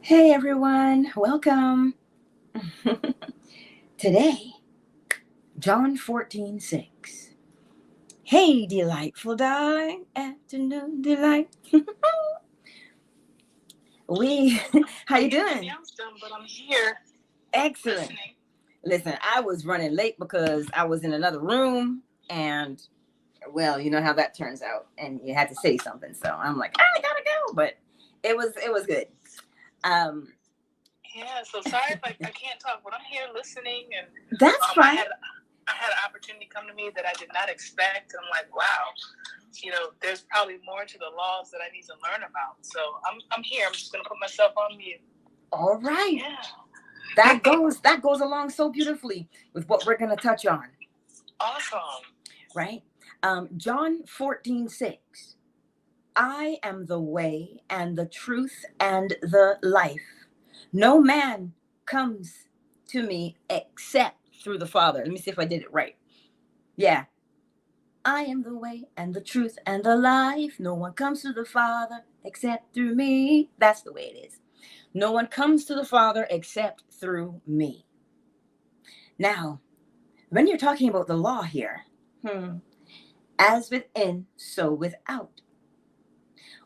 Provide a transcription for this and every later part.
Hey everyone, welcome. Today, John 14:6. Hey, delightful darling, afternoon delight. we, how you doing? But I'm here Excellent. listening. Listen, I was running late because I was in another room, and well, you know how that turns out, and you had to say something, so I'm like, I gotta go, but it was good. Um, Yeah, so sorry if I can't talk, but I'm here listening, and that's I fine. had an opportunity come to me that I did not expect, and I'm like, wow, there's probably more to the laws that I need to learn about. So I'm here. I'm just gonna put myself on mute. All right. Yeah. That goes along so beautifully with what we're going to touch on. Awesome. Right? John 14:6. I am the way and the truth and the life. No man comes to me except through the Father. Let me see if I did it right. Yeah. I am the way and the truth and the life. No one comes to the Father except through me. That's the way it is. No one comes to the Father except through me. Now, when you're talking about the law here, as within, so without.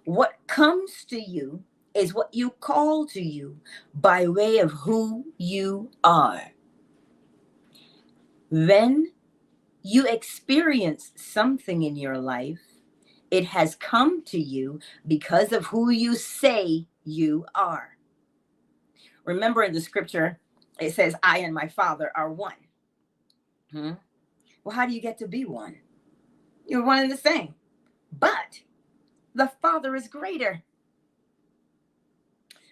What comes to you is what you call to you by way of who you are. When you experience something in your life, it has come to you because of who you say you are. Remember in the scripture, it says, I and my Father are one. Well, how do you get to be one? You're one and the same. But the Father is greater.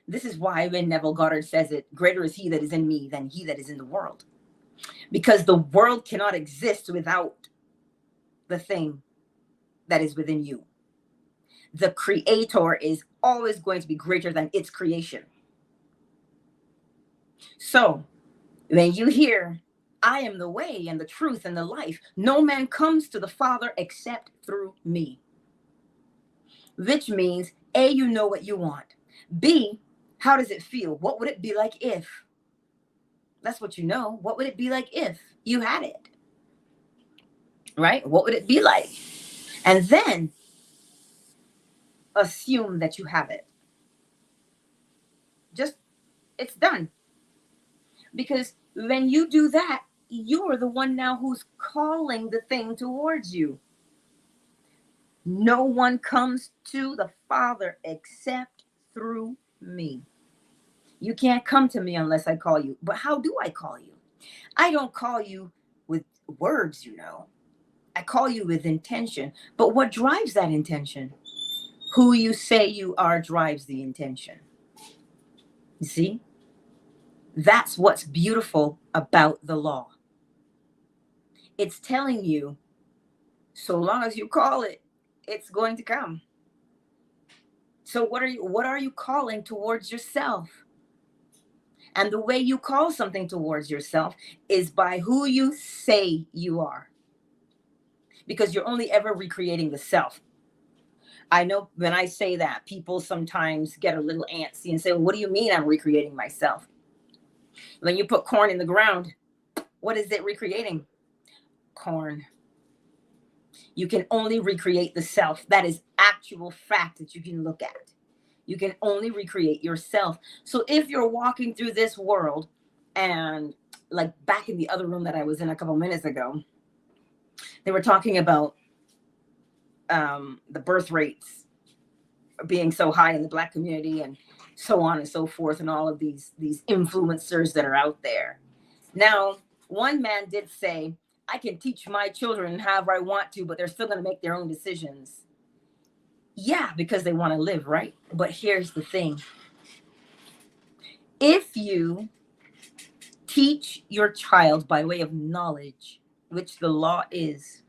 This is why when Neville Goddard says it, greater is he that is in me than he that is in the world. Because the world cannot exist without the thing that is within you. The creator is always going to be greater than its creation. So when you hear, I am the way and the truth and the life, no man comes to the Father except through me. Which means, A, you know what you want. B, how does it feel? What would it be like if? That's what you know. What would it be like if you had it? Right? What would it be like? And then assume that you have it. Just, it's done. Because when you do that, you're the one now who's calling the thing towards you. No one comes to the Father except through me. You can't come to me unless I call you. But how do I call you? I don't call you with words, I call you with intention. But what drives that intention? Who you say you are drives the intention. You see? That's what's beautiful about the law. It's telling you, so long as you call it, it's going to come. So what are you calling towards yourself? And the way you call something towards yourself is by who you say you are. Because you're only ever recreating the self. I know when I say that, people sometimes get a little antsy and say, well, what do you mean I'm recreating myself? When you put corn in the ground, what is it recreating? Corn. You can only recreate the self. That is actual fact that you can look at. You can only recreate yourself. So if you're walking through this world, and like back in the other room that I was in a couple minutes ago, they were talking about the birth rates being so high in the Black community and so on and so forth, and all of these influencers that are out there. Now, one man did say, I can teach my children however I want to, but they're still going to make their own decisions. Yeah, because they want to live, right? But here's the thing. If you teach your child by way of knowledge, which the law is,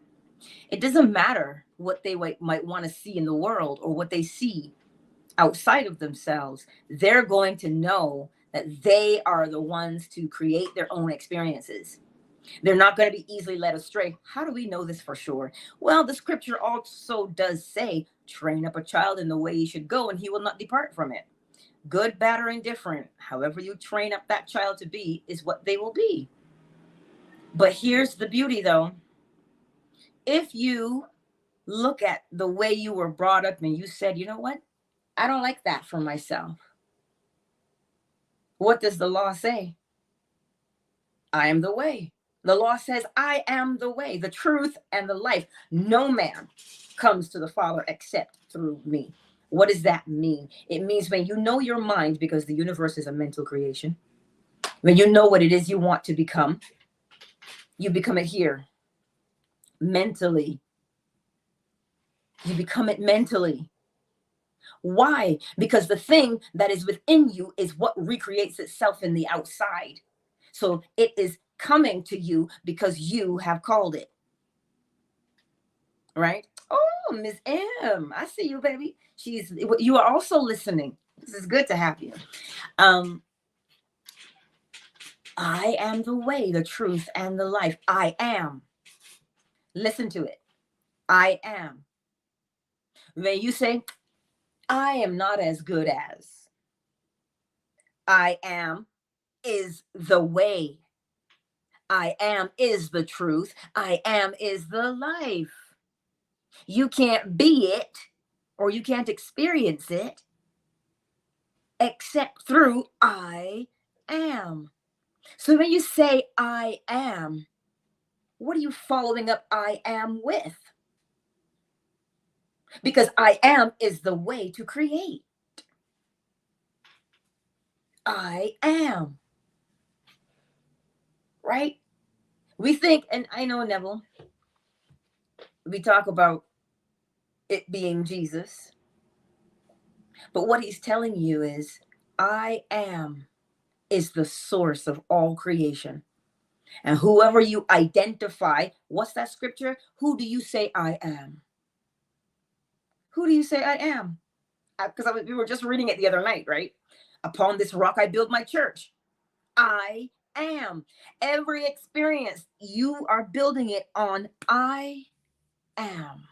it doesn't matter what they might want to see in the world or what they see outside of themselves. They're going to know that they are the ones to create their own experiences. They're not going to be easily led astray. How do we know this for sure? Well, the scripture also does say, train up a child in the way he should go, and he will not depart from it. Good, bad, or indifferent, however you train up that child to be is what they will be. But here's the beauty though. If you look at the way you were brought up and you said, you know what? I don't like that for myself. What does the law say? I am the way. The law says, I am the way, the truth, and the life. No man comes to the Father except through me. What does that mean? It means when you know your mind, because the universe is a mental creation, when you know what it is you want to become, you become it here mentally. You become it mentally. Why? Because the thing that is within you is what recreates itself in the outside. So it is coming to you because you have called it. Right? Oh, Miss M, I see you, baby. You are also listening. This is good to have you. I am the way, the truth, and the life. I am. Listen to it. I am. When you say, I am not as good as, I am is the way. I am is the truth. I am is the life. You can't be it or you can't experience it except through I am. So when you say I am, what are you following up I am with? Because I am is the way to create. I am. Right? We think, and I know, Neville, we talk about it being Jesus, but what he's telling you is I am is the source of all creation. And whoever you identify, what's that scripture? Who do you say I am? Who do you say I am? Because we were just reading it the other night, right? Upon this rock I build my church. I am. Every experience, you are building it on I am.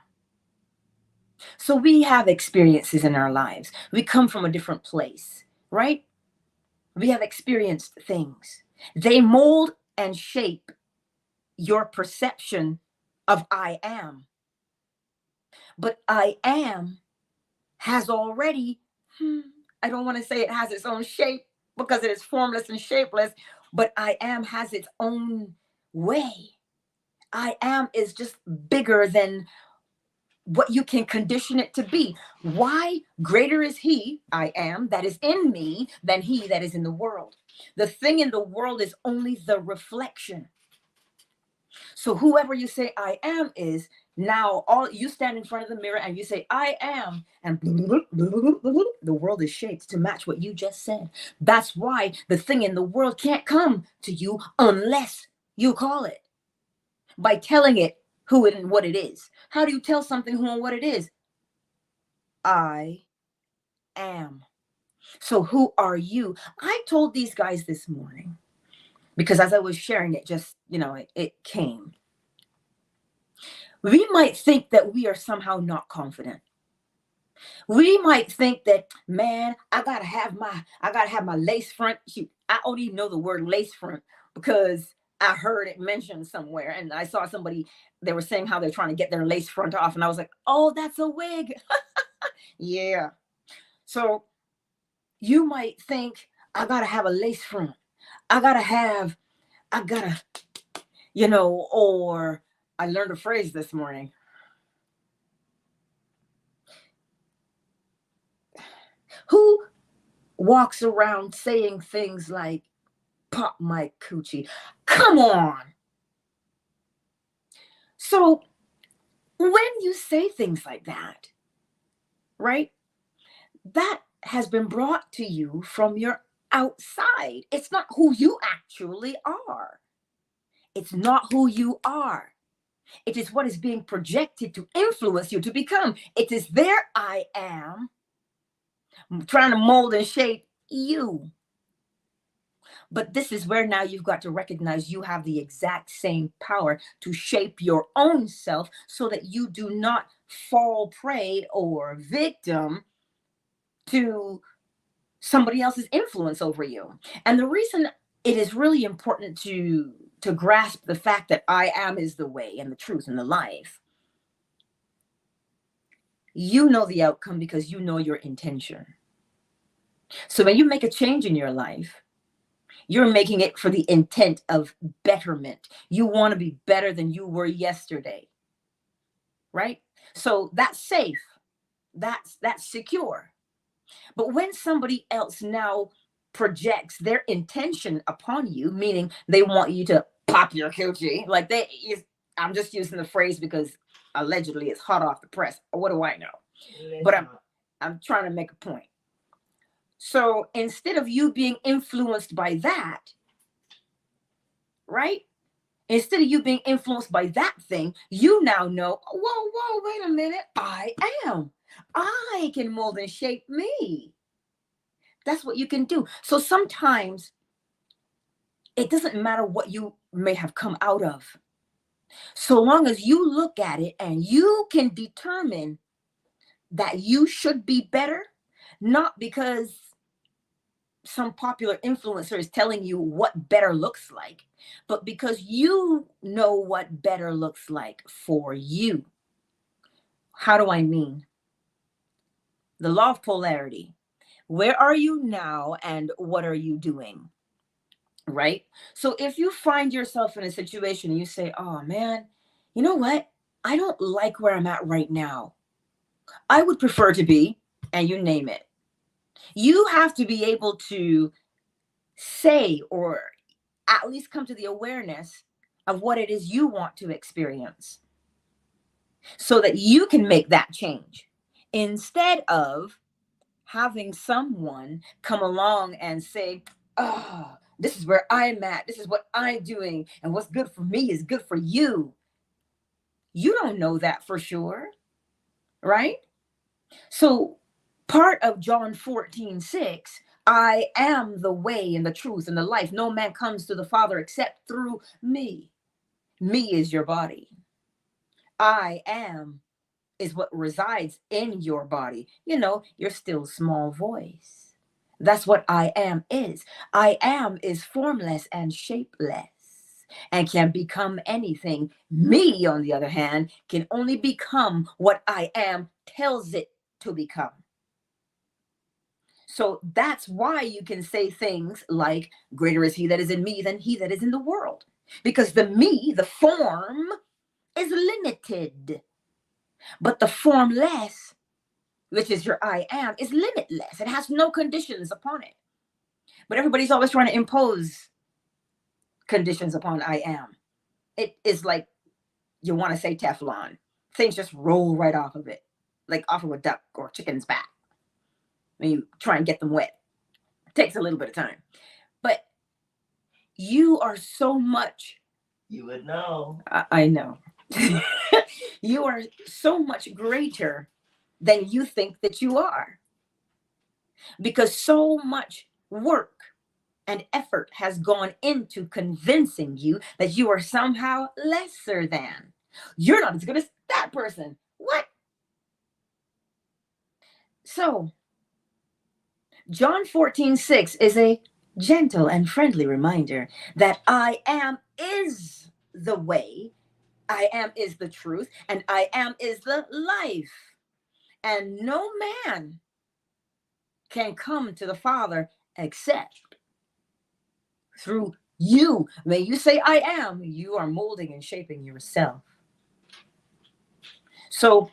So we have experiences in our lives. We come from a different place, right? We have experienced things. They mold and shape your perception of I am. But I am has already, I don't want to say it has its own shape because it is formless and shapeless, but I am has its own way. I am is just bigger than what you can condition it to be. Why? Greater is he, I am, that is in me than he that is in the world. The thing in the world is only the reflection. So whoever you say I am is, now all you stand in front of the mirror and you say I am, and the world is shaped to match what you just said. That's why the thing in the world can't come to you unless you call it by telling it who it and what it is. How do you tell something who and what it is? I am. So who are you? I told these guys this morning because as I was sharing it, just, it came. We might think that we are somehow not confident. We might think that, man, I gotta have my lace front. Shoot, I don't even know the word lace front because I heard it mentioned somewhere, and I saw somebody, they were saying how they're trying to get their lace front off, and I was like, oh, that's a wig. Yeah. So you might think, I gotta have a lace front. I gotta, or I learned a phrase this morning. Who walks around saying things like, pop my coochie? Come on. So when you say things like that, right, that has been brought to you from your outside. It's not who you actually are. It's not who you are. It is what is being projected to influence you to become. It is their I am trying to mold and shape you. But this is where now you've got to recognize you have the exact same power to shape your own self so that you do not fall prey or victim to somebody else's influence over you. And the reason it is really important to grasp the fact that I am is the way and the truth and the life. You know the outcome because you know your intention. So when you make a change in your life, you're making it for the intent of betterment. You want to be better than you were yesterday, right? So that's safe. That's secure. But when somebody else now projects their intention upon you, meaning they want you to pop your coochie, like I'm just using the phrase because allegedly it's hot off the press. What do I know? But I'm trying to make a point. So instead of you being influenced by that, right? Instead of you being influenced by that thing, you now know, whoa, wait a minute. I can mold and shape me. That's what you can do. So sometimes it doesn't matter what you may have come out of. So long as you look at it and you can determine that you should be better, not because some popular influencer is telling you what better looks like, but because you know what better looks like for you. How do I mean? The law of polarity. Where are you now and what are you doing? Right? So if you find yourself in a situation and you say, oh man, you know what? I don't like where I'm at right now. I would prefer to be, and you name it. You have to be able to say, or at least come to the awareness of what it is you want to experience so that you can make that change instead of having someone come along and say, oh, this is where I'm at. This is what I'm doing. And what's good for me is good for you. You don't know that for sure, right? So part of John 14:6, I am the way and the truth and the life. No man comes to the Father except through me. Me is your body. I am is what resides in your body. You know, your still small voice. That's what I am is. I am is formless and shapeless and can become anything. Me, on the other hand, can only become what I am tells it to become. So that's why you can say things like, greater is he that is in me than he that is in the world. Because the me, the form, is limited. But the formless, which is your I am, is limitless. It has no conditions upon it. But everybody's always trying to impose conditions upon I am. It is like you want to say Teflon. Things just roll right off of it, like off of a duck or chicken's back when you try and get them wet. It takes a little bit of time. But you are so much. You would know. I know. You are so much greater than you think that you are. Because so much work and effort has gone into convincing you that you are somehow lesser than. You're not as good as that person. What? So, John 14:6 is a gentle and friendly reminder that I am is the way, I am is the truth, and I am is the life. And no man can come to the Father except through you. When you say I am, you are molding and shaping yourself. So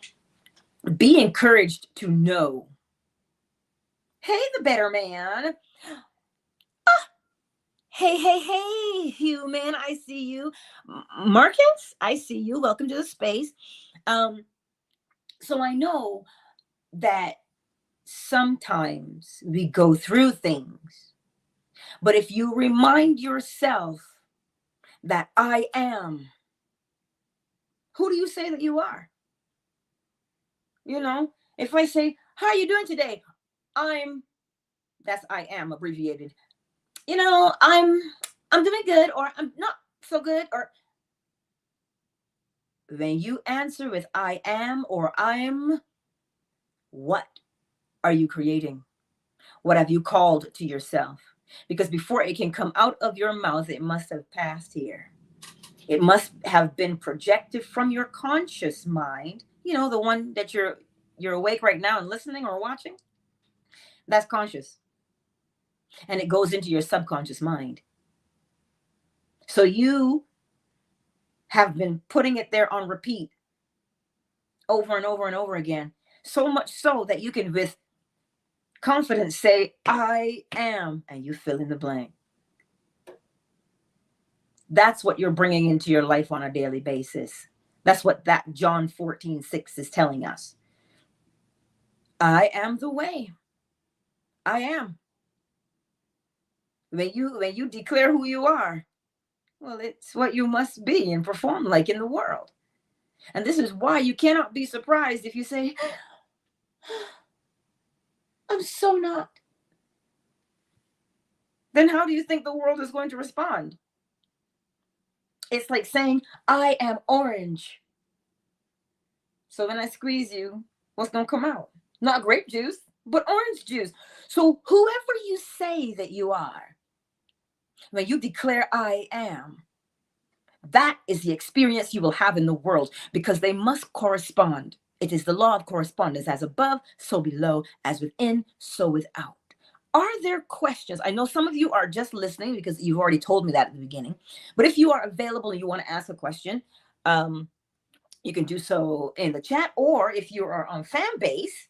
be encouraged to know. Hey, the better man. Ah, hey, human. I see you. Marcus, I see you. Welcome to the space. So I know that sometimes we go through things, but if you remind yourself that I am, who do you say that you are? You know, if I say, how are you doing today? That's I am abbreviated. You know, I'm doing good, or I'm not so good, or when you answer with I am or I'm, what are you creating? What have you called to yourself? Because before it can come out of your mouth, it must have passed here. It must have been projected from your conscious mind, the one that you're awake right now and listening or watching. That's conscious. And it goes into your subconscious mind. So you have been putting it there on repeat over and over and over again. So much so that you can with confidence say, I am, and you fill in the blank. That's what you're bringing into your life on a daily basis. That's what that John 14:6 is telling us. I am the way. I am. When you declare who you are, well, it's what you must be and perform like in the world. And this is why you cannot be surprised if you say, I'm so not. Then how do you think the world is going to respond? It's like saying, I am orange. So when I squeeze you, what's going to come out? Not grape juice, but orange juice. So whoever you say that you are, when you declare I am, that is the experience you will have in the world, because they must correspond. It is the law of correspondence. As above, so below, as within, so without. Are there questions? I know some of you are just listening because you've already told me that at the beginning. But if you are available and you want to ask a question, you can do so in the chat. Or if you are on Fanbase,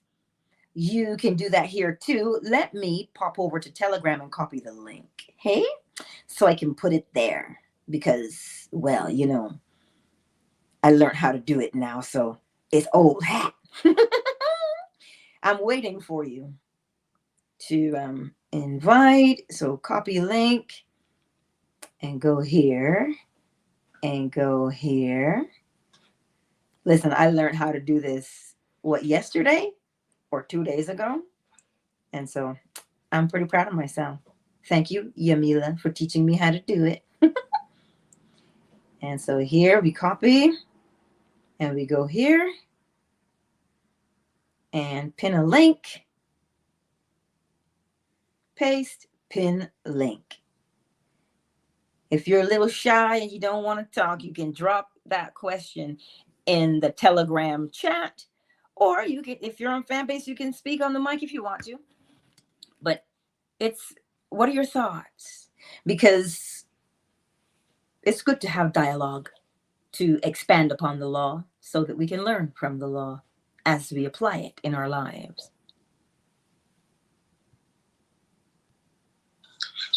you can do that here too. Let me pop over to Telegram and copy the link. Hey, so I can put it there because, well, I learned how to do it now. So it's old hat. I'm waiting for you to invite. So copy link and go here and go here. Listen, I learned how to do this, yesterday or 2 days ago. And so I'm pretty proud of myself. Thank you, Yamila, for teaching me how to do it. And so here we copy and we go here and pin a link. Paste, pin link. If you're a little shy and you don't want to talk, you can drop that question in the Telegram chat, or you can, if you're on Fanbase, you can speak on the mic if you want to. But what are your thoughts? Because it's good to have dialogue to expand upon the law so that we can learn from the law as we apply it in our lives.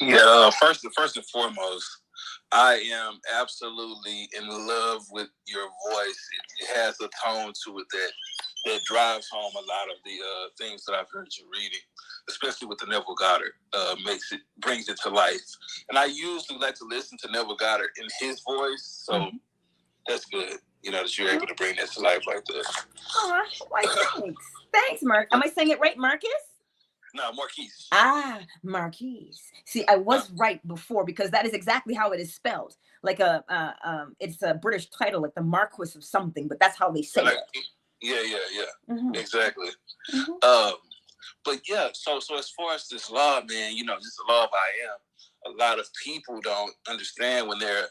Yeah, first and foremost, I am absolutely in love with your voice. It has a tone to it that drives home a lot of the things that I've heard you reading, especially with the Neville Goddard. Brings it to life. And I usually like to listen to Neville Goddard in his voice, so that's good. That you're able to bring that to life like this. Oh, why, thanks. Thanks, Mark. Am I saying it right, Marcus? No, Marquise. Marquise. See, I was right before, because that is exactly how it is spelled. Like it's a British title, like the Marquis of something, but that's how they say it. Yeah. Mm-hmm. Exactly. Mm-hmm. But yeah, so as far as this law, man, just the law of I am, a lot of people don't understand when they're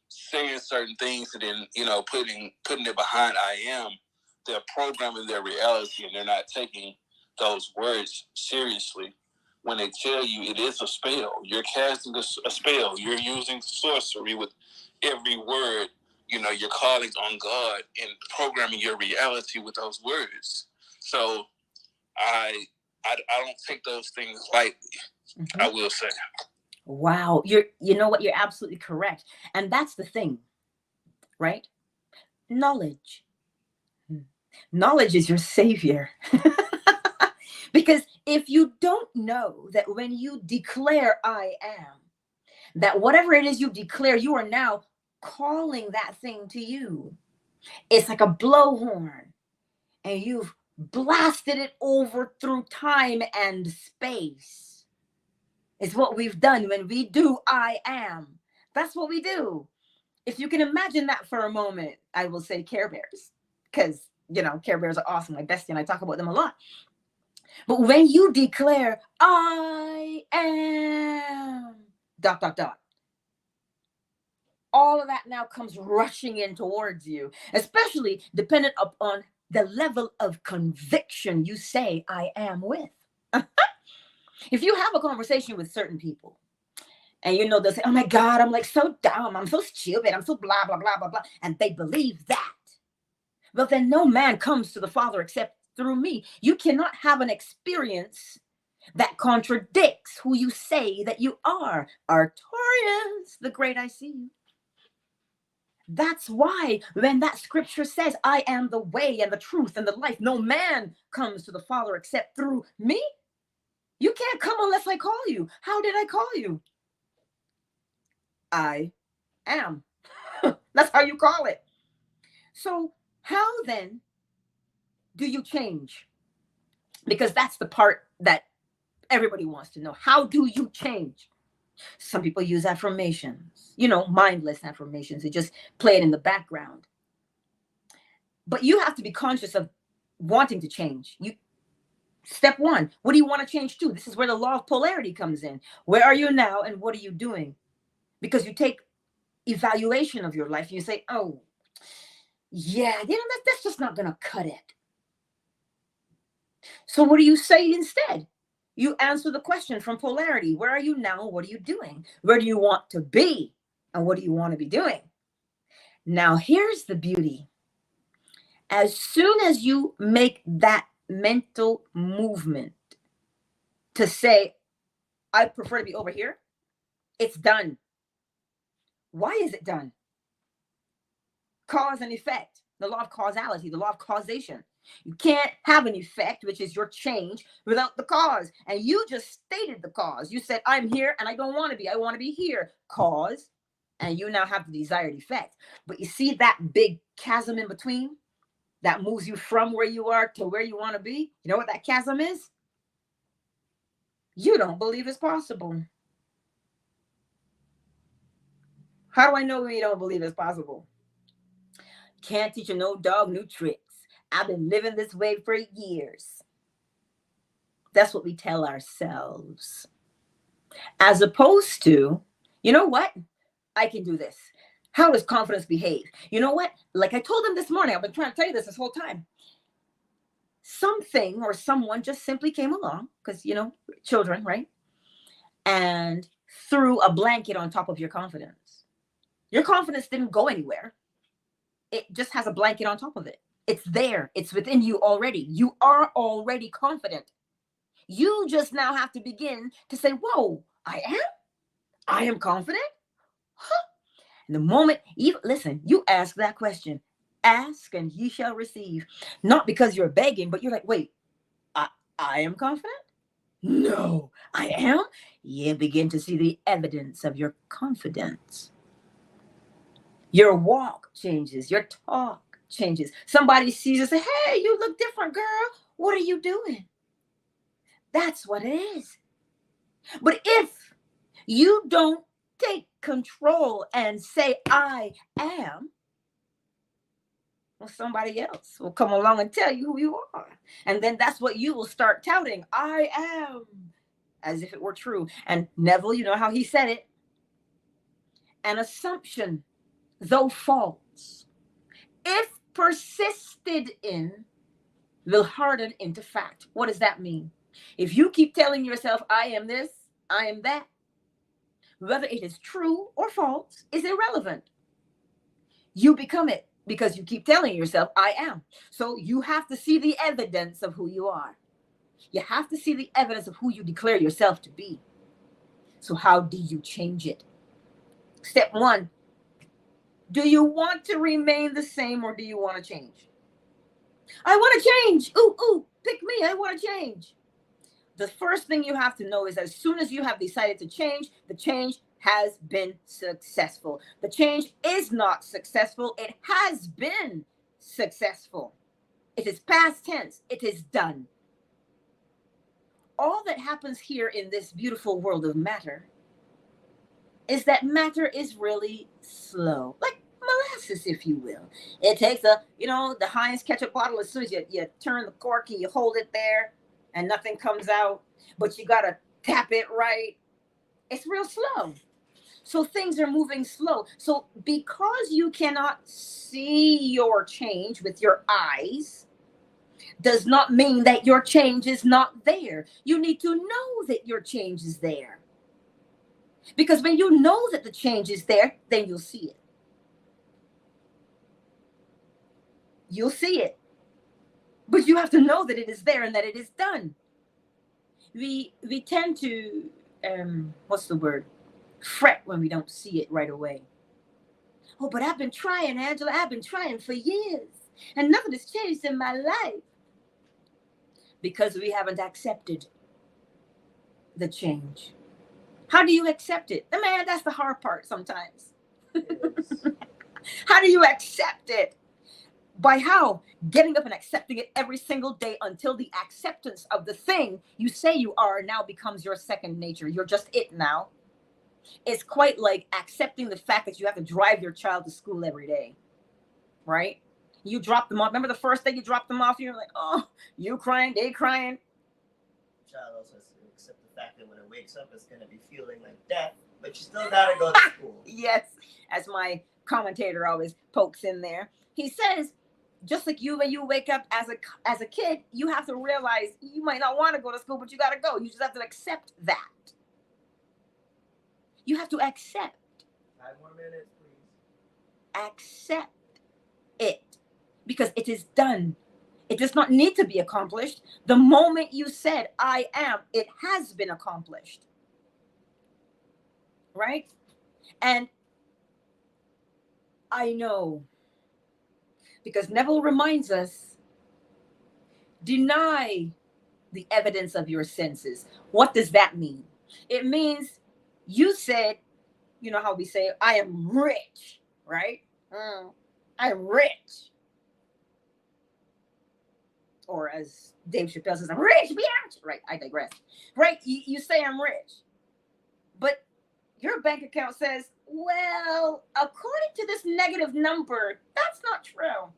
saying certain things and then, putting it behind I am, they're programming their reality and they're not taking those words seriously. When they tell you it is a spell, you're casting a spell, you're using sorcery with every word. You're calling on God and programming your reality with those words. So I don't take those things lightly. Mm-hmm. I will say. Wow, you know what? You're absolutely correct, and that's the thing, right? Knowledge is your savior. Because if you don't know that when you declare I am, that whatever it is you declare, you are now calling that thing to you. It's like a blowhorn, and you've blasted it over through time and space. It's what we've done when we do I am. That's what we do. If you can imagine that for a moment, I will say Care Bears, because Care Bears are awesome. My bestie and I talk about them a lot. But when you declare, I am, dot, dot, dot, all of that now comes rushing in towards you, especially dependent upon the level of conviction you say I am with. If you have a conversation with certain people and you know they'll say, oh my God, I'm like so dumb, I'm so stupid, I'm so blah, blah, blah, blah, blah, and they believe that, well, then no man comes to the Father except through me. You cannot have an experience that contradicts who you say that you are. Artorias, the great I see you. That's why when that scripture says, I am the way and the truth and the life, no man comes to the Father except through me. You can't come unless I call you. How did I call you? I am. That's how you call it. So how then do you change? Because that's the part that everybody wants to know. How do you change? Some people use affirmations, mindless affirmations. They just play it in the background. But you have to be conscious of wanting to change. Step one, what do you want to change to? This is where the law of polarity comes in. Where are you now and what are you doing? Because you take evaluation of your life and you say, oh, yeah, that's just not going to cut it. So what do you say instead? You answer the question from polarity. Where are you now? What are you doing? Where do you want to be? And what do you want to be doing? Now, here's the beauty. As soon as you make that mental movement to say, I prefer to be over here, it's done. Why is it done? Cause and effect, the law of causality, the law of causation. You can't have an effect, which is your change, without the cause. And you just stated the cause. You said, I'm here and I don't want to be. I want to be here. Cause. And you now have the desired effect. But you see that big chasm in between that moves you from where you are to where you want to be? You know what that chasm is? You don't believe it's possible. How do I know you don't believe it's possible? Can't teach a no dog new tricks. I've been living this way for years. That's what we tell ourselves. As opposed to, you know what? I can do this. How does confidence behave? You know what? Like I told them this morning, I've been trying to tell you this whole time. Something or someone just simply came along, because, children, right? And threw a blanket on top of your confidence. Your confidence didn't go anywhere. It just has a blanket on top of it. It's there. It's within you already. You are already confident. You just now have to begin to say, whoa, I am confident. Huh? And the moment you ask that question, ask and ye shall receive. Not because you're begging, but you're like, wait, I am confident? No, I am. You begin to see the evidence of your confidence. Your walk changes. Your talk changes. Somebody sees you and say, hey, you look different, girl. What are you doing? That's what it is. But if you don't take control and say, I am, well, somebody else will come along and tell you who you are. And then that's what you will start touting. I am, as if it were true. And Neville, you know how he said it. An assumption, though false, if persisted in, will harden into fact. What does that mean? If you keep telling yourself, I am this, I am that, whether it is true or false is irrelevant. You become it because you keep telling yourself, I am. So you have to see the evidence of who you are. You have to see the evidence of who you declare yourself to be. So how do you change it? Step one, do you want to remain the same or do you want to change? I want to change. Ooh, pick me. I want to change. The first thing you have to know is as soon as you have decided to change, the change has been successful. The change is not successful. It has been successful. It is past tense. It is done. All that happens here in this beautiful world of matter is that matter is really slow, like molasses, if you will. It takes the Heinz ketchup bottle. As soon as you turn the cork and you hold it there, and nothing comes out, but you got to tap it right. It's real slow. So things are moving slow. So because you cannot see your change with your eyes, does not mean that your change is not there. You need to know that your change is there. Because when you know that the change is there, then you'll see it. You'll see it. But you have to know that it is there and that it is done. We tend to, what's the word? Fret when we don't see it right away. Oh, but I've been trying, Angela. I've been trying for years. And nothing has changed in my life. Because we haven't accepted the change. How do you accept it? Man, that's the hard part sometimes. How do you accept it? By how? Getting up and accepting it every single day until the acceptance of the thing you say you are now becomes your second nature. You're just it now. It's quite like accepting the fact that you have to drive your child to school every day, right? You drop them off. Remember the first day you dropped them off? You're like, oh, you crying, they crying. The child also has to accept the fact that when it wakes up, it's going to be feeling like death, but you still got to go to school. Yes, as my commentator always pokes in there. He says, just like you, when you wake up as a kid, you have to realize you might not want to go to school, but you got to go. You just have to accept that. You have to accept. 5 more minutes, please. Accept it. Because it is done. It does not need to be accomplished. The moment you said, I am, it has been accomplished. Right? And I know, because Neville reminds us, deny the evidence of your senses. What does that mean? It means you said, you know how we say, I am rich, right? I am rich. Or as Dave Chappelle says, I'm rich, bitch. Right, I digress. Right, you say I'm rich. But your bank account says, well, according to this negative number, that's not true.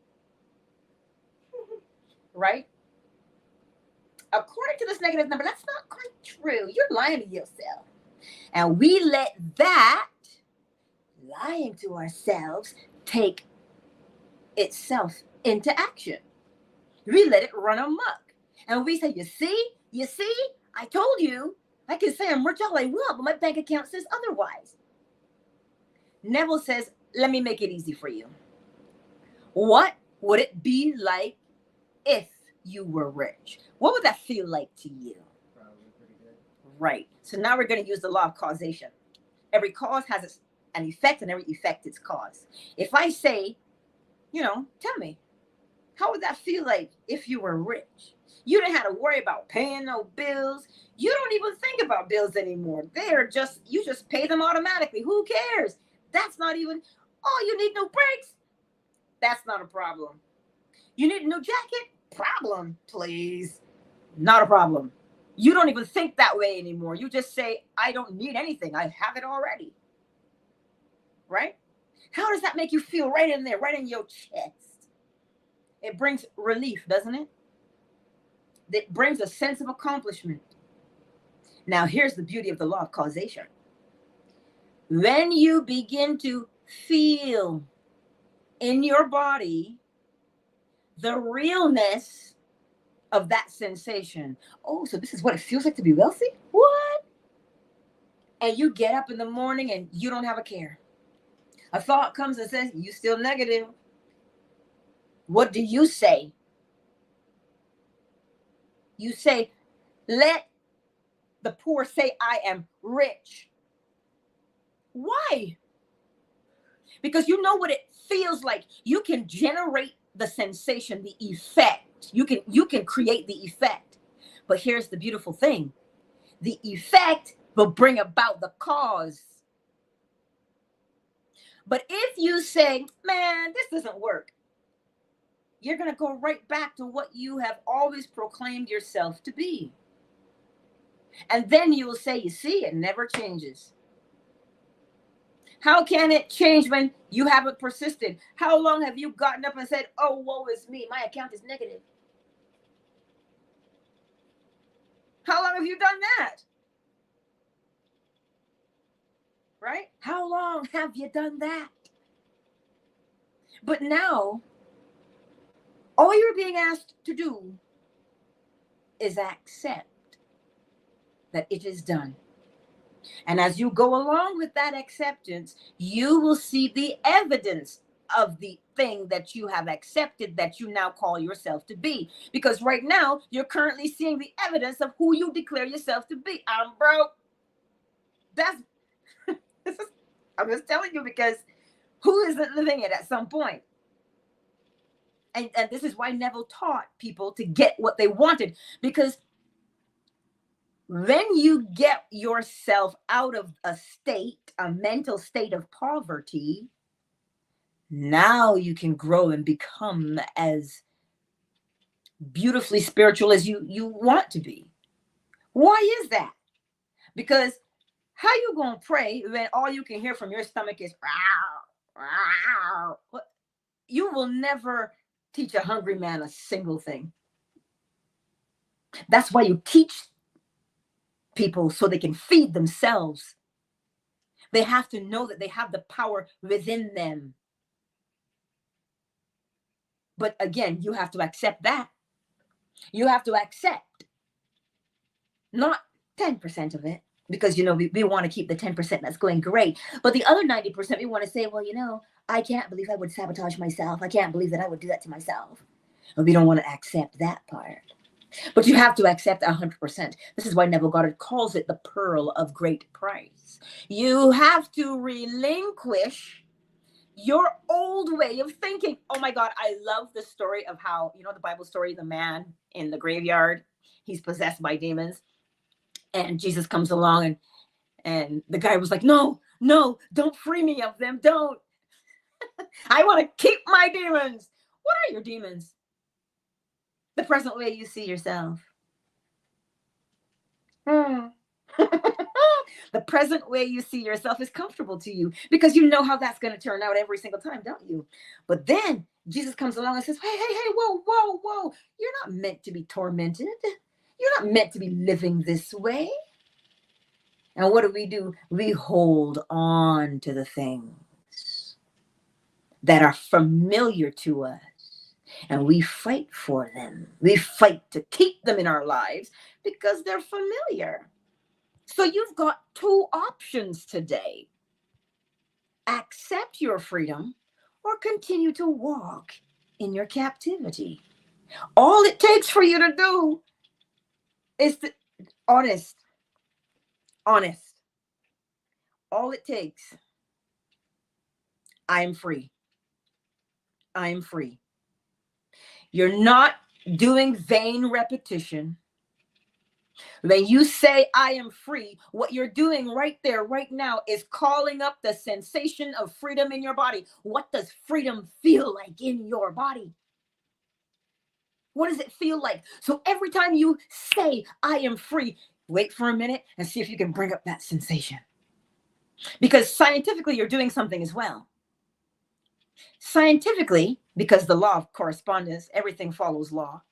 Right? According to this negative number, that's not quite true. You're lying to yourself. And we let that lying to ourselves take itself into action. We let it run amok. And we say, you see, I told you, I can say I'm rich all I want, but my bank account says otherwise. Neville says, let me make it easy for you. What would it be like if you were rich? What would that feel like to you? Probably pretty good. Right. So now we're going to use the law of causation. Every cause has an effect, and every effect its cause. If I say, tell me, how would that feel like if you were rich? You didn't have to worry about paying no bills. You don't even think about bills anymore. You just pay them automatically. Who cares? That's not even, you need new brakes? That's not a problem. You need a new jacket? Problem, please. Not a problem. You don't even think that way anymore. You just say, I don't need anything. I have it already. Right? How does that make you feel right in there, right in your chest? It brings relief, doesn't it? It brings a sense of accomplishment. Now, here's the beauty of the law of causation. When you begin to feel in your body the realness of that sensation. Oh, so this is what it feels like to be wealthy? What? And you get up in the morning and you don't have a care. A thought comes and says, you still negative. What do you say? You say, let the poor say I am rich. Why? Because you know what it feels like. You can generate the sensation, the effect. You can create the effect. But here's the beautiful thing. The effect will bring about the cause. But if you say, man, this doesn't work, you're going to go right back to what you have always proclaimed yourself to be. And then you will say, you see, it never changes. How can it change when you haven't persisted? How long have you gotten up and said, oh, woe is me, my account is negative? How long have you done that? Right? How long have you done that? But now, all you're being asked to do is accept that it is done. And as you go along with that acceptance, you will see the evidence of the thing that you have accepted that you now call yourself to be. Because right now, you're currently seeing the evidence of who you declare yourself to be. I'm broke. That's, I'm just telling you, because who isn't living it at some point? And this is why Neville taught people to get what they wanted. Because when you get yourself out of a mental state of poverty, now you can grow and become as beautifully spiritual as you want to be. Why is that? Because how you gonna pray when all you can hear from your stomach is "Row, row"? You will never teach a hungry man a single thing. That's why you teach people, so they can feed themselves. They have to know that they have the power within them. But again, you have to accept that. You have to accept not 10% of it, because, we want to keep the 10% that's going great. But the other 90%, we want to say, well, I can't believe I would sabotage myself. I can't believe that I would do that to myself. But we don't want to accept that part. But you have to accept 100%. This is why Neville Goddard calls it the pearl of great price. You have to relinquish your old way of thinking. Oh my God, I love the story of how, the Bible story, the man in the graveyard, he's possessed by demons. And Jesus comes along and the guy was like, no, don't free me of them. Don't. I want to keep my demons. What are your demons? The present way you see yourself. The present way you see yourself is comfortable to you because you know how that's going to turn out every single time, don't you? But then Jesus comes along and says, hey, whoa. You're not meant to be tormented. You're not meant to be living this way. And what do? We hold on to the things that are familiar to us. And we fight for them. We fight to keep them in our lives because they're familiar. So you've got two options today. Accept your freedom or continue to walk in your captivity. All it takes for you to do is to honest. All it takes. I am free. You're not doing vain repetition. When you say I am free, what you're doing right there, right now, is calling up the sensation of freedom in your body. What does freedom feel like in your body? What does it feel like? So every time you say I am free, wait for a minute and see if you can bring up that sensation. Because scientifically, you're doing something as well. Scientifically, because the law of correspondence, everything follows law.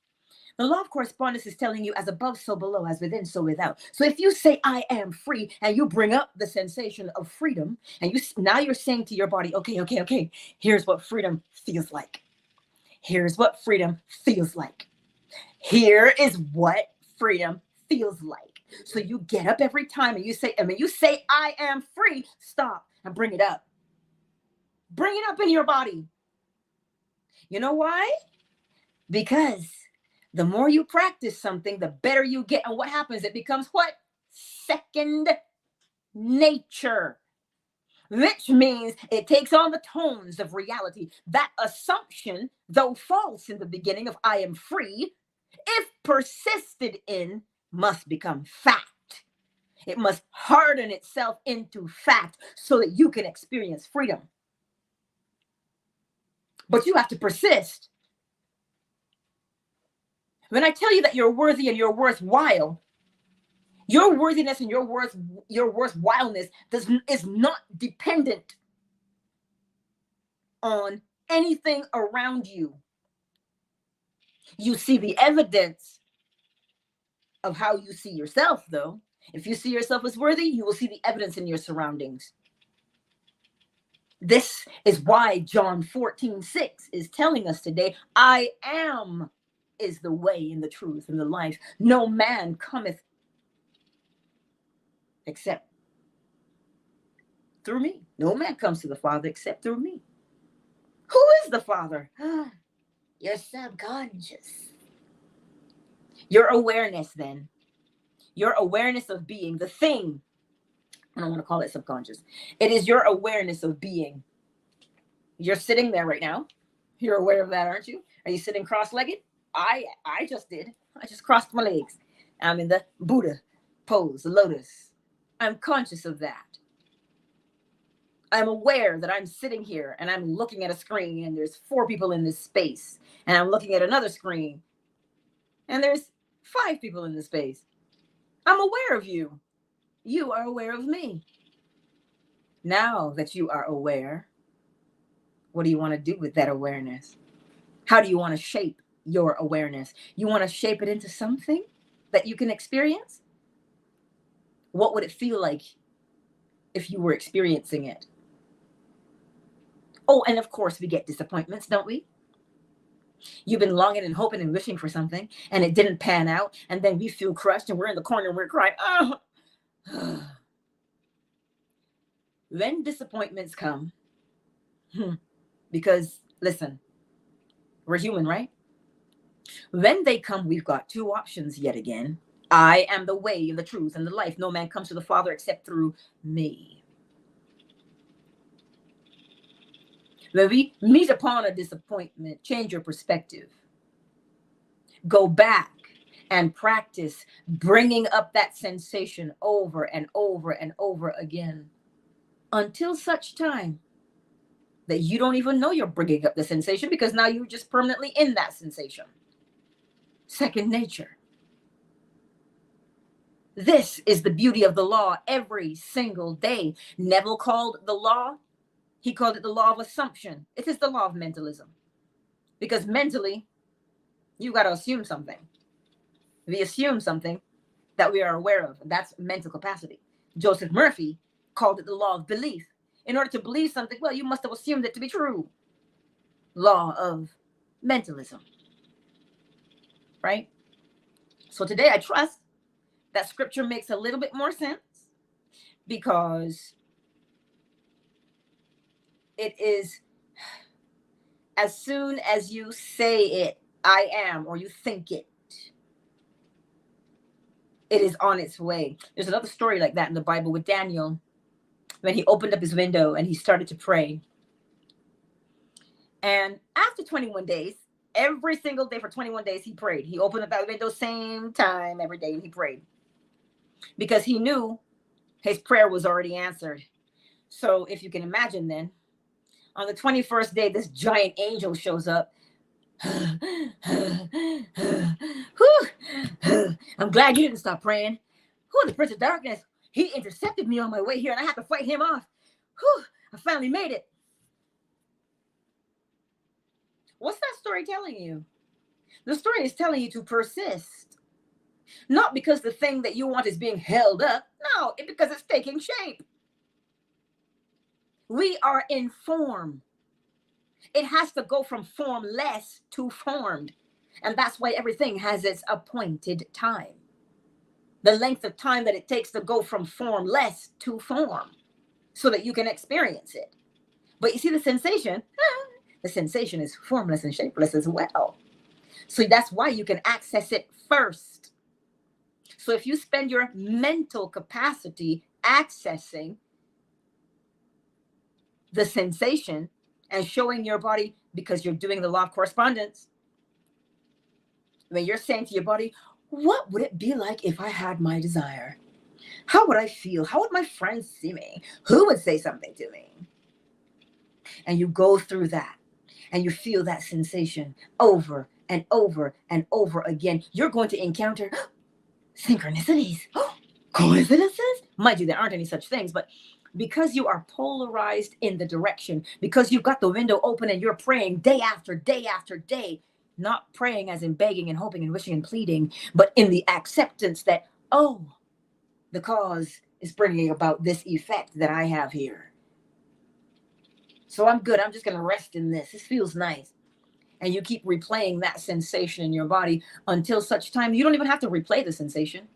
The law of correspondence is telling you as above, so below, as within, so without. So if you say, I am free, and you bring up the sensation of freedom, and now you're saying to your body, okay, here's what freedom feels like. Here's what freedom feels like. Here is what freedom feels like. So you get up every time and you say, I am free, stop and bring it up. Bring it up in your body. You know why? Because the more you practice something, the better you get. And what happens? It becomes what? Second nature. Which means it takes on the tones of reality. That assumption, though false in the beginning of I am free, if persisted in, must become fact. It must harden itself into fact so that you can experience freedom. But you have to persist. When I tell you that you're worthy and you're worthwhile, your worthiness and your worthwhileness is not dependent on anything around you. You see the evidence of how you see yourself, though. If you see yourself as worthy, you will see the evidence in your surroundings. This is why John 14:6 is telling us today, I am is the way and the truth and the life. No man cometh except through me. No man comes to the Father except through me. Who is the Father? Your subconscious. Your awareness, then. Your awareness of being, the thing. I don't want to call it subconscious. It is your awareness of being. You're sitting there right now. You're aware of that, aren't you? Are you sitting cross-legged? I just did. I just crossed my legs. I'm in the Buddha pose, the lotus. I'm conscious of that. I'm aware that I'm sitting here and I'm looking at a screen and there's 4 people in this space. And I'm looking at another screen and there's 5 people in this space. I'm aware of you. You are aware of me. Now that you are aware, what do you want to do with that awareness? How do you want to shape your awareness? You want to shape it into something that you can experience? What would it feel like if you were experiencing it? Oh, and of course we get disappointments, don't we? You've been longing and hoping and wishing for something and it didn't pan out. And then we feel crushed and we're in the corner and we're crying. Oh. When disappointments come, because listen, we're human, right? When they come, we've got 2 options yet again. I am the way, the truth, and the life. No man comes to the Father except through me. When we meet upon a disappointment, change your perspective. Go back and practice bringing up that sensation over and over and over again until such time that you don't even know you're bringing up the sensation, because now you're just permanently in that sensation. Second nature. This is the beauty of the law every single day. Neville called the law, he called it the law of assumption. It is the law of mentalism. Because mentally, you got to assume something. We assume something that we are aware of. That's mental capacity. Joseph Murphy called it the law of belief. In order to believe something, well, you must have assumed it to be true. Law of mentalism. Right? So today I trust that scripture makes a little bit more sense, because it is as soon as you say it, I am, or you think it, it is on its way. There's another story like that in the Bible with Daniel, when he opened up his window and he started to pray. And after 21 days, every single day for 21 days, he prayed. He opened up that window same time every day and he prayed, because he knew his prayer was already answered. So if you can imagine, then on the 21st day, this giant angel shows up. I'm glad you didn't stop praying. The Prince of Darkness, he intercepted me on my way here and I had to fight him off. I finally made it. What's that story telling you? The story is telling you to persist. Not because the thing that you want is being held up. No, because it's taking shape. We are in form. It has to go from formless to formed. And that's why everything has its appointed time. The length of time that it takes to go from formless to form, so that you can experience it. But you see the sensation? The sensation is formless and shapeless as well. So that's why you can access it first. So if you spend your mental capacity accessing the sensation and showing your body, because you're doing the law of correspondence, when you're saying to your body, what would it be like if I had my desire? How would I feel? How would my friends see me? Who would say something to me? And you go through that and you feel that sensation over and over and over again. You're going to encounter synchronicities, coincidences. Mind you, there aren't any such things, but because you are polarized in the direction, because you've got the window open and you're praying day after day after day, Not praying as in begging and hoping and wishing and pleading, but in the acceptance that, oh, the cause is bringing about this effect that I have here. So I'm good. I'm just going to rest in this. This feels nice. And you keep replaying that sensation in your body until such time you don't even have to replay the sensation.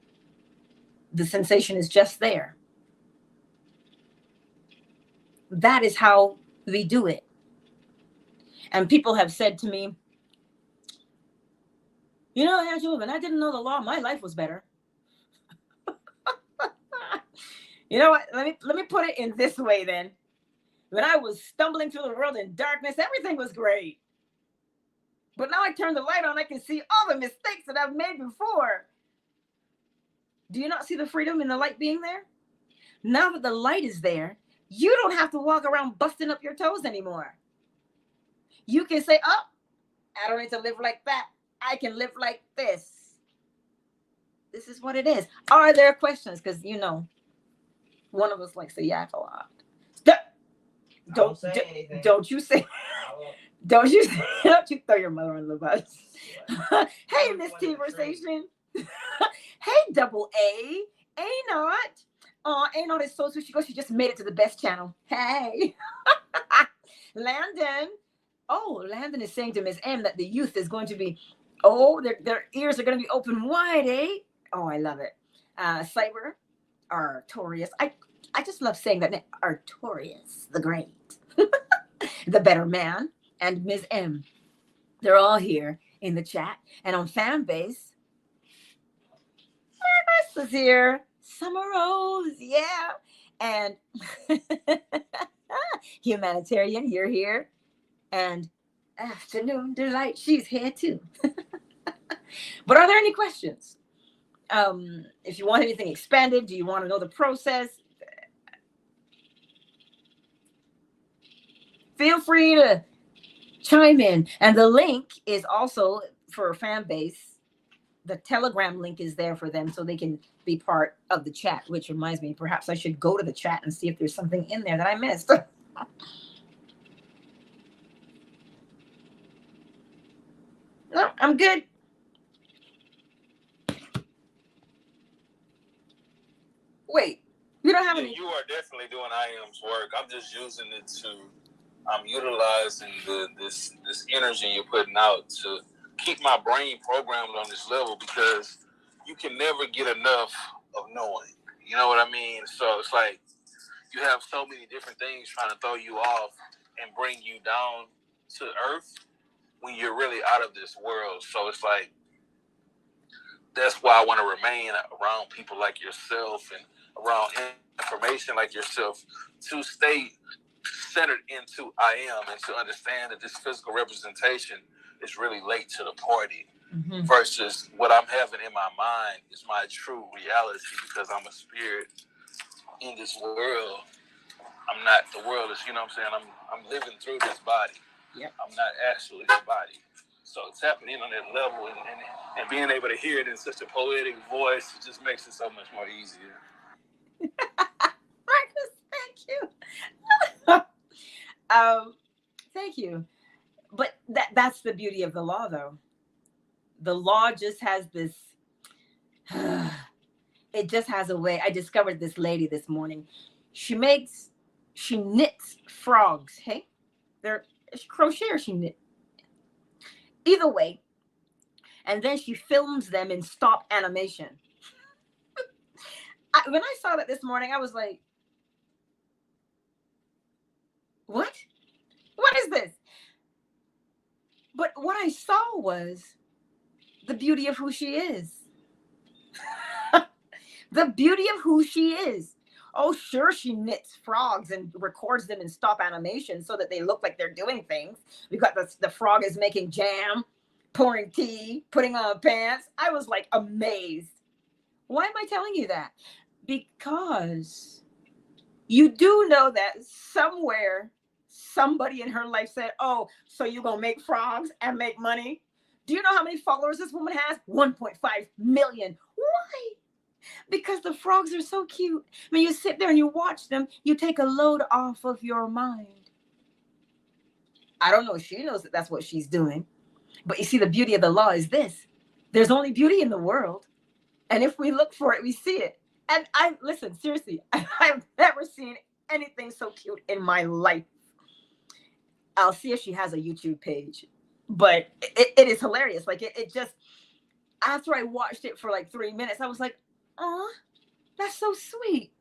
The sensation is just there. That is how we do it. And people have said to me, you know, Angela, when I didn't know the law, my life was better. You know what? Let me put it in this way then. When I was stumbling through the world in darkness, everything was great. But now I turn the light on, I can see all the mistakes that I've made before. Do you not see the freedom in the light being there? Now that the light is there, you don't have to walk around busting up your toes anymore. You can say, oh, I don't need to live like that. I can live like this. This is what it is. Are there questions? Because, you know, one of us likes to yak a lot. Don't you say, don't you throw your mother on the bus. Hey, Miss Conversation. Hey, Double A. A-Not. Oh, A-Not is so sweet. She just made it to the best channel. Hey. Landon. Oh, Landon is saying to Miss M that the youth is going to be, their ears are going to be open wide, eh? Oh, I love it. Cyber, Artorius. I just love saying that name. Artorius, the great. The better man, and Ms. M. They're all here in the chat. And on fan base, Marcus is here. Summer Rose, yeah. And Humanitarian, you're here. And Afternoon Delight, she's here too. But are there any questions? If you want anything expanded, do you want to know the process? Feel free to chime in. And the link is also for fan base. The Telegram link is there for them so they can be part of the chat, which reminds me, perhaps I should go to the chat and see if there's something in there that I missed. No, I'm good. Wait, you don't have any. You are definitely doing IAM's work. I'm just using it to, I'm utilizing this energy you're putting out to keep my brain programmed on this level, because you can never get enough of knowing. You know what I mean? So it's like you have so many different things trying to throw you off and bring you down to earth when you're really out of this world. So it's like, that's why I want to remain around people like yourself and around information like yourself to stay centered into I am, and to understand that this physical representation is really late to the party, versus what I'm having in my mind is my true reality, because I'm a spirit in this world. I'm not, the world is, you know what I'm saying? I'm living through this body. Yep. I'm not actually the body. So tapping in on that level and being able to hear it in such a poetic voice, it just makes it so much more easier. Marcus, thank you. Thank you. But that's the beauty of the law, though. The law just has this, it just has a way. I discovered this lady this morning. She knits frogs. Hey, she crochet or she knit. Either way. And then she films them in stop animation. When I saw that this morning, I was like, what? What is this? But what I saw was the beauty of who she is. The beauty of who she is. Oh, sure, she knits frogs and records them in stop animation so that they look like they're doing things. Because the frog is making jam, pouring tea, putting on pants. I was like amazed. Why am I telling you that? Because you do know that somewhere somebody in her life said, oh, so you're going to make frogs and make money? Do you know how many followers this woman has? 1.5 million. Why? Because the frogs are so cute. When you sit there and you watch them, you take a load off of your mind. I don't know if she knows that that's what she's doing. But you see, the beauty of the law is this: there's only beauty in the world. And if we look for it, we see it. And listen, seriously, I've never seen anything so cute in my life. I'll see if she has a YouTube page, but it is hilarious. Like it just, after I watched it for like 3 minutes, I was like, oh, that's so sweet.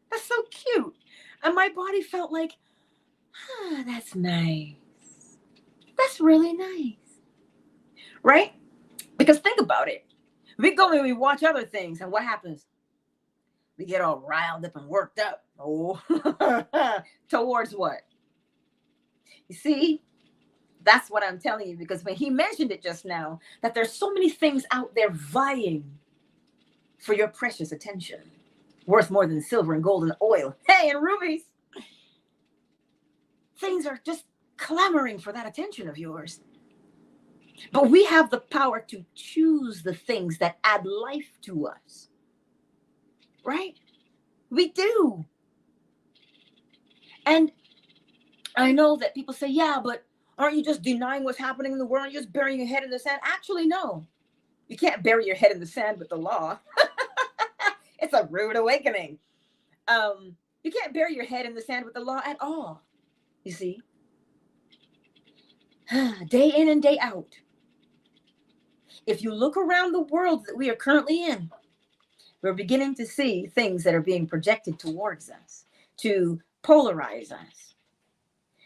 That's so cute. And my body felt like, that's nice. That's really nice. Right? Because think about it. We go and we watch other things, and what happens? We get all riled up and worked up. Oh, towards what? You see, that's what I'm telling you, because when he mentioned it just now, that there's so many things out there vying for your precious attention, worth more than silver and gold and oil. Hey, and rubies. Things are just clamoring for that attention of yours. But we have the power to choose the things that add life to us. Right? We do. And I know that people say, yeah, but aren't you just denying what's happening in the world? You're just burying your head in the sand. Actually, no. You can't bury your head in the sand with the law. It's a rude awakening. You can't bury your head in the sand with the law at all. You see? Day in and day out. If you look around the world that we are currently in, we're beginning to see things that are being projected towards us to polarize us.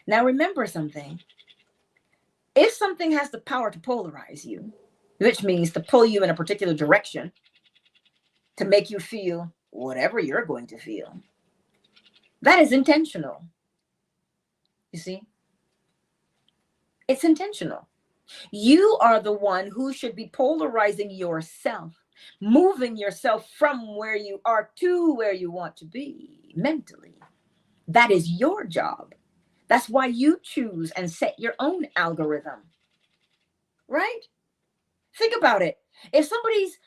Now, remember something. If something has the power to polarize you, which means to pull you in a particular direction, to make you feel whatever you're going to feel, that is intentional. You see? It's intentional. You are the one who should be polarizing yourself, moving yourself from where you are to where you want to be mentally. That is your job. That's why you choose and set your own algorithm. Right? Think about it. If somebody's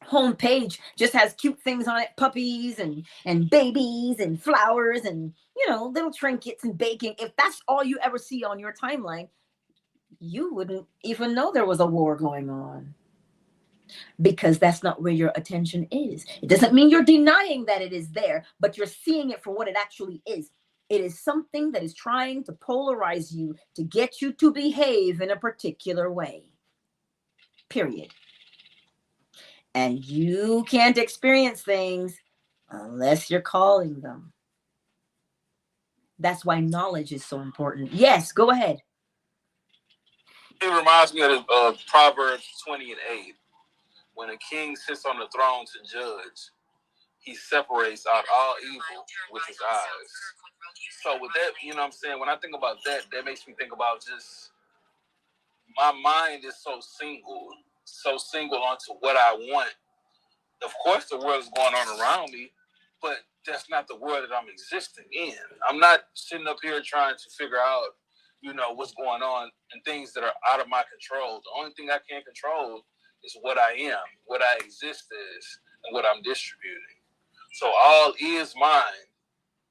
home page just has cute things on it, puppies and babies and flowers and, little trinkets and baking, if that's all you ever see on your timeline, you wouldn't even know there was a war going on, because that's not where your attention is. It doesn't mean you're denying that it is there, but you're seeing it for what it actually is. It is something that is trying to polarize you to get you to behave in a particular way. Period. And you can't experience things unless you're calling them. That's why knowledge is so important. Yes, go ahead. It reminds me of Proverbs 20:8. When a king sits on the throne to judge, he separates out all evil with his eyes. So with that, you know what I'm saying? When I think about that, that makes me think about just my mind is so single onto what I want. Of course, the world is going on around me, but that's not the world that I'm existing in. I'm not sitting up here trying to figure out, what's going on and things that are out of my control. The only thing I can control is what I am, what I exist as, and what I'm distributing. So all is mine,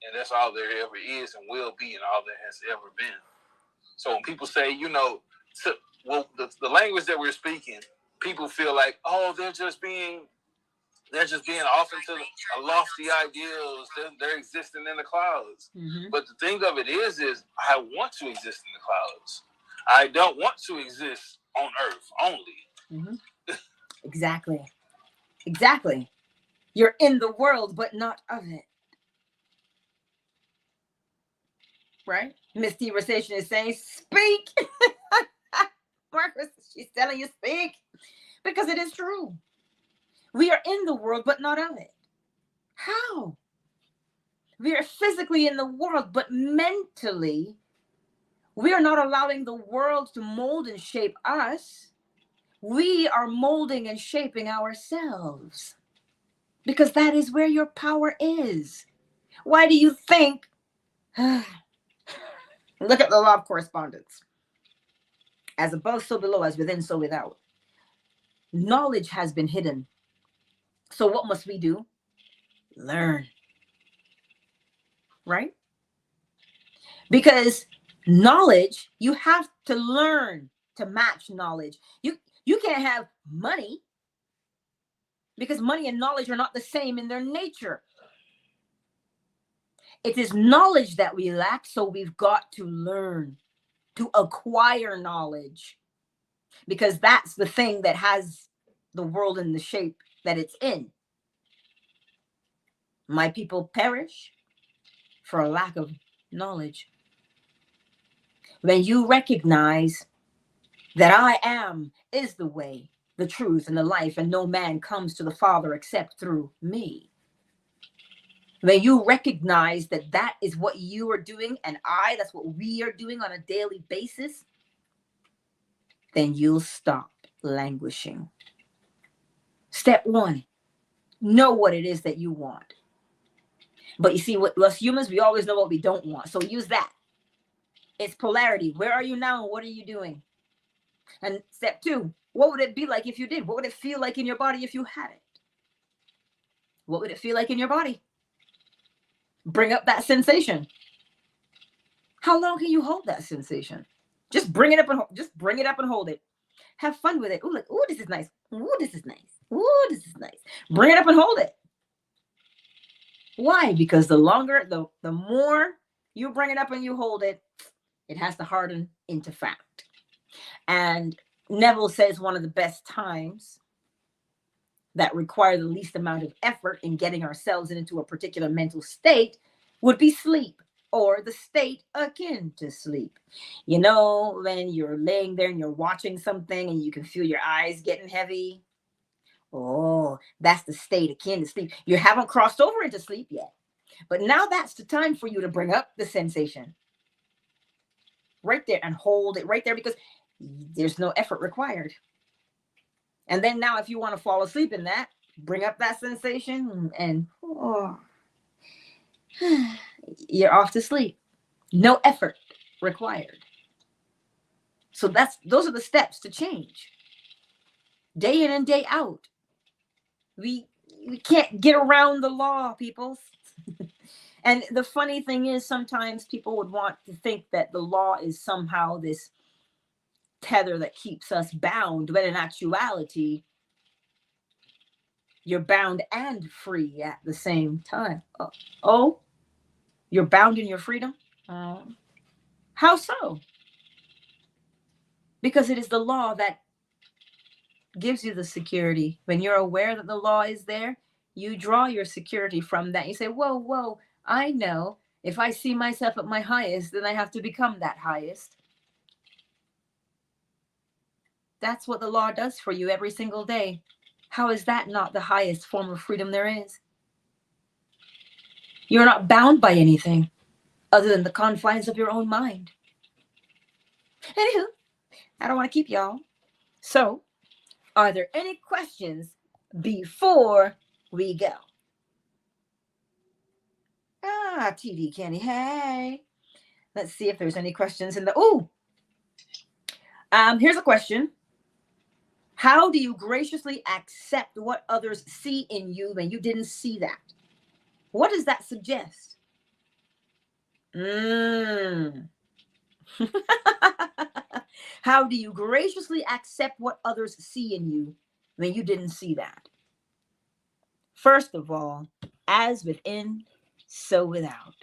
and that's all there ever is and will be, and all there has ever been. So when people say, the language that we're speaking, people feel like, oh, they're just being off into lofty ideals. They're existing in the clouds. Mm-hmm. But the thing of it is I want to exist in the clouds. I don't want to exist on earth only. Mm-hmm. Exactly. You're in the world, but not of it. Right? Miss T. Recession is saying, speak. Marcus, she's telling you, speak. Because it is true. We are in the world, but not of it. How? We are physically in the world, but mentally, we are not allowing the world to mold and shape us. We are molding and shaping ourselves, because that is where your power is. Why do you think? Look at the law of correspondence. As above, so below, as within, so without. Knowledge has been hidden. So what must we do? Learn. Right? Because knowledge, you have to learn to match knowledge. You can't have money because money and knowledge are not the same in their nature. It is knowledge that we lack, so we've got to learn to acquire knowledge, because that's the thing that has the world in the shape that it's in. My people perish for a lack of knowledge. When you recognize that I am is the way, the truth, and the life, and no man comes to the Father except through me. When you recognize that that is what you are doing, and that's what we are doing on a daily basis, then you'll stop languishing. Step one, know what it is that you want. But you see, with us humans, we always know what we don't want. So use that. It's polarity. Where are you now and what are you doing? And step two, what would it be like if you did? What would it feel like in your body if you had it? What would it feel like in your body? Bring up that sensation. How long can you hold that sensation? Just bring it up and hold it. Have fun with it. Ooh, like, ooh, this is nice. Ooh, this is nice. Ooh, this is nice. Bring it up and hold it. Why? Because the longer, the more you bring it up and you hold it, it has to harden into fact. And Neville says one of the best times that require the least amount of effort in getting ourselves into a particular mental state would be sleep, or the state akin to sleep. You know, when you're laying there and you're watching something and you can feel your eyes getting heavy. Oh, that's the state akin to sleep. You haven't crossed over into sleep yet. But now that's the time for you to bring up the sensation. Right there, and hold it right there, because there's no effort required. And then now if you want to fall asleep in that, bring up that sensation and you're off to sleep. No effort required. So those are the steps to change. Day in and day out. We can't get around the law, people. And the funny thing is, sometimes people would want to think that the law is somehow this tether that keeps us bound, when in actuality, you're bound and free at the same time. Oh, you're bound in your freedom? How so? Because it is the law that gives you the security. When you're aware that the law is there, you draw your security from that. You say, whoa, I know if I see myself at my highest, then I have to become that highest. That's what the law does for you every single day. How is that not the highest form of freedom there is? You're not bound by anything other than the confines of your own mind. Anywho, I don't want to keep y'all. So, are there any questions before we go? TD Kenny, hey. Let's see if there's any questions in the, here's a question. How do you graciously accept what others see in you when you didn't see that? What does that suggest? How do you graciously accept what others see in you when you didn't see that? First of all, as within, so without.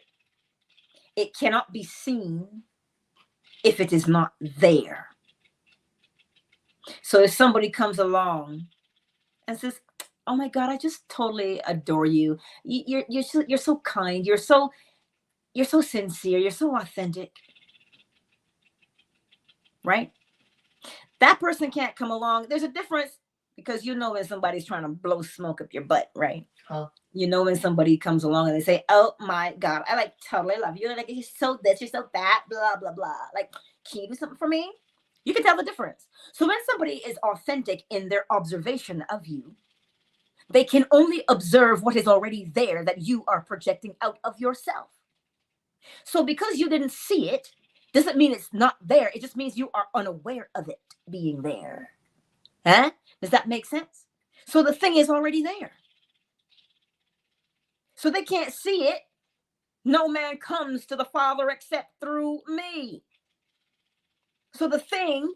It cannot be seen if it is not there. So if somebody comes along and says, oh my God, I just totally adore you. You're so kind. You're so sincere. You're so authentic. Right? That person can't come along. There's a difference, because you know when somebody's trying to blow smoke up your butt, right? Huh? You know when somebody comes along and they say, oh my God, I totally love you. Like, you're so this, you're so that, blah, blah, blah. Like, can you do something for me? You can tell the difference. So when somebody is authentic in their observation of you, they can only observe what is already there that you are projecting out of yourself. So because you didn't see it, doesn't mean it's not there. It just means you are unaware of it being there. Huh? Does that make sense? So the thing is already there. So they can't see it. No man comes to the Father except through me. So the thing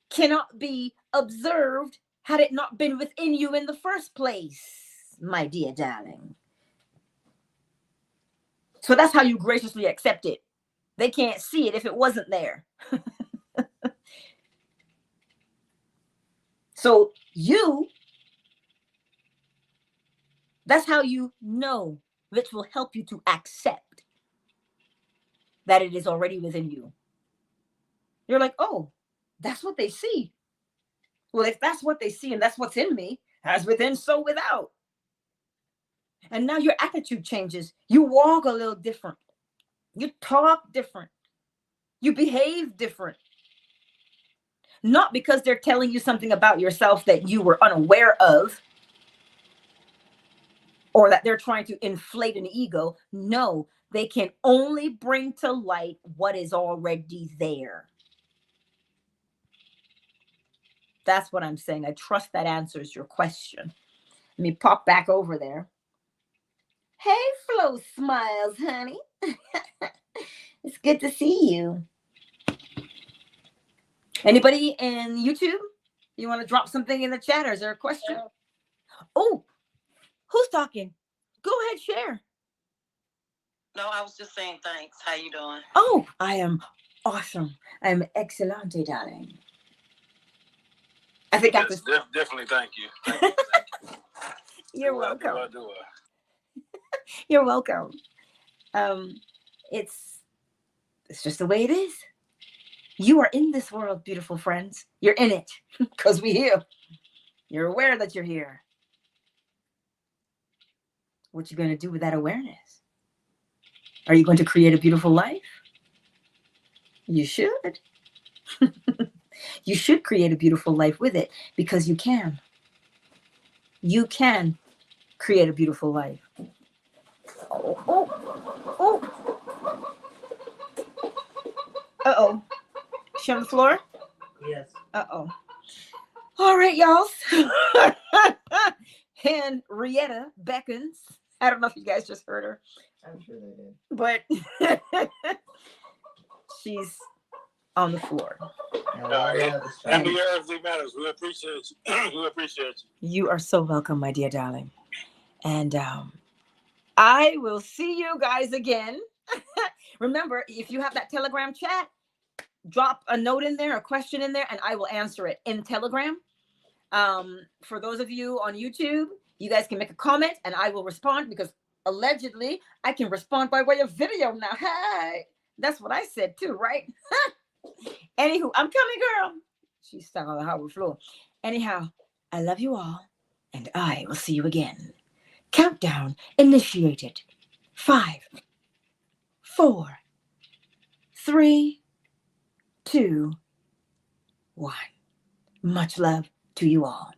cannot be observed had it not been within you in the first place, my dear darling. So that's how you graciously accept it. They can't see it if it wasn't there. So that's how you know, which will help you to accept that it is already within you. You're like, oh, that's what they see. Well, if that's what they see and that's what's in me, as within, so without. And now your attitude changes. You walk a little different. You talk different. You behave different. Not because they're telling you something about yourself that you were unaware of, or that they're trying to inflate an ego. No, they can only bring to light what is already there. That's what I'm saying. I trust that answers your question. Let me pop back over there. Hey, Flo Smiles, honey. It's good to see you. Anybody in YouTube? You want to drop something in the chat, or is there a question? Oh, who's talking? Go ahead, share. No, I was just saying thanks. How you doing? Oh, I am awesome. I am excellent, darling. I think Yes, after definitely thank you. Thank you. You're welcome. You're welcome. It's just the way it is. You are in this world, beautiful friends. You're in it because we're here. You're aware that you're here. What you going to do with that awareness? Are you going to create a beautiful life? You should. You should create a beautiful life with it, because you can. You can create a beautiful life. Oh, oh, oh. Uh-oh. She on the floor? Yes. Uh-oh. All right, y'all. And Rietta beckons. I don't know if you guys just heard her. I'm sure they did. But she's on the floor. And be everything matters. We appreciate you. We appreciate you. You are so welcome, my dear darling. And I will see you guys again. Remember, if you have that Telegram chat, drop a note in there, a question in there, and I will answer it in Telegram. For those of you on YouTube, you guys can make a comment and I will respond, because allegedly I can respond by way of video now. Hey, that's what I said too, right? Anywho, I'm coming, girl. She's stuck on the hardwood floor. Anyhow, I love you all, and I will see you again. Countdown initiated. 5, 4, 3, 2, 1. Much love to you all.